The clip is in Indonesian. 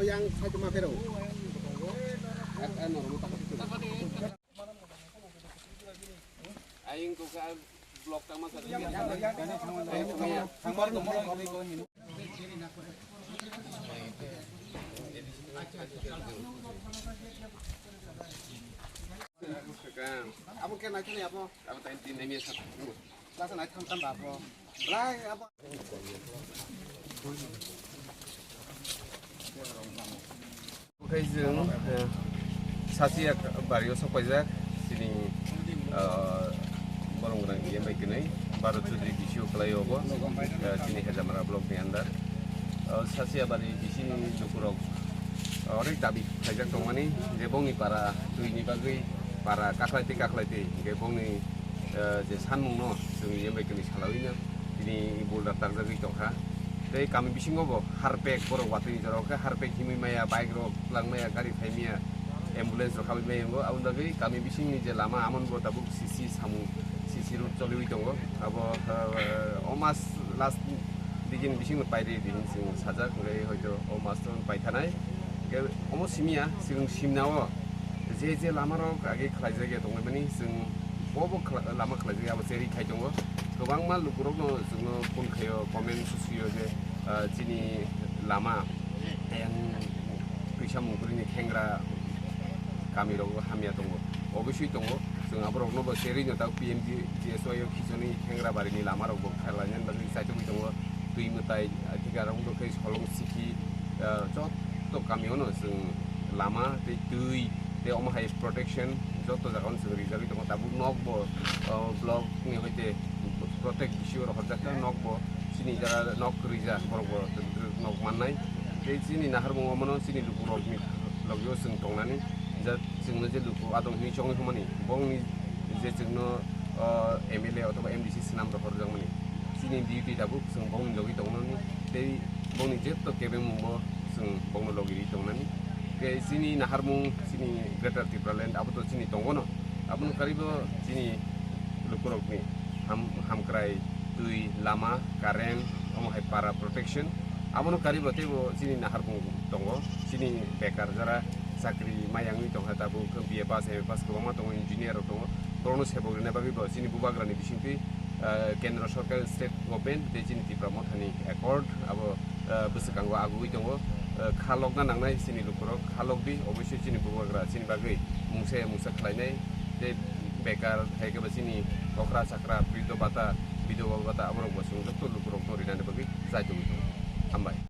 yang saya cuma pero. Aing tuh ke blok sama apa kan aja nih apa? Apa tadi di nemi satu. Langsung naik tambah apa? Lah apa? Oke jeng sasia bario sopajak sini barang barang yang baik ini baru jadi isu kelayobo sini hejamara blok di andar sasia bari di sini cukurok orang tapi hajak tongani jebongi para tu ini bagi para kaklaiti jebongi je sanmung no जोंनि yang baik ini salawina ini boulder tarjagi tongha tei kami bisingo bo harpek borok watui jorok harpek himi maya bike rok langmaya gari faimia ambulance rok kami mayengo abun dagi kami bisingni je lama amon bo tabuk sisi samu sisi road choliwi tongo abo omas last digin bising paide digin sing sajak ngai hoito omas ton paithanai ge omo simia sing simnawo je lama rok age khlaijage tongmani sing bobo lama khlaijage abo seri khai tongo गोबां मा लुकुरकनो जोङो फन खायो कमेन्ट सुसियो जे जिनि लामा yang फैसा मुंफोरनि खेंग्रा गामिराव हामिया दङ अबयस्सै दङ जों आबरकनोबो सेरिनो दा पिएमजि जिएसवाइ खिजनि खेंग्रा बारिनि लामा रावबो खालायनानै बागै साइटबो दङ दै मथाय आथिखालावबो खै सलं सिखि जत गामियावनो जों लामा दै दै अमाहाय प्रटेक्शन जत जागावनो जों रिजार्भ दङ दाबो नकबो ब्लकनि हयते प्रत्येक बिसिवर हरजाखा नकबो सिनि जारा नक रिजा बरबो नक माननाय बे सिनि नाहार मङमनो सिनि लुकुरकनि लगियो जों दंनानै जा जोंनो जे लुकु आदं हिचंनि खामानि बंनि जे जोंनो एमएलए अथवा एमडीसी नाम हरजांमनि सिनि डिउटी दाबो जों बंनि लगी दंनानै बे बंनि जेत केबे मुंबो जों बंनो लगिरि दंनानै बे सिनि नाहार मङ सिनि ग्रेटर त्रिपुरालेण्ड आबोथ' सिनि दंगनो आबुन कारिबो सिनि लुकुरकनि hamkrai tui lama karen omohai para protection amono karibo tebo sini nahar bung tongo sini bekar jara sakri mayangni tongha tabu ke BA pass MA pass ko ma tongo engineer tongo prono sebo ne bagi bo sini bubagrani bisingti kendra sarkar state government de sini tipra mothani accord abo busukangwa agui tongo khalok na nangnai sini lukurok khalok bi obviously sini bubagra sini bagi mungsa khlainai de bekar haike basini kokra sakra bido bata amrok basung jotto lukurok no rinane bagi saito ambai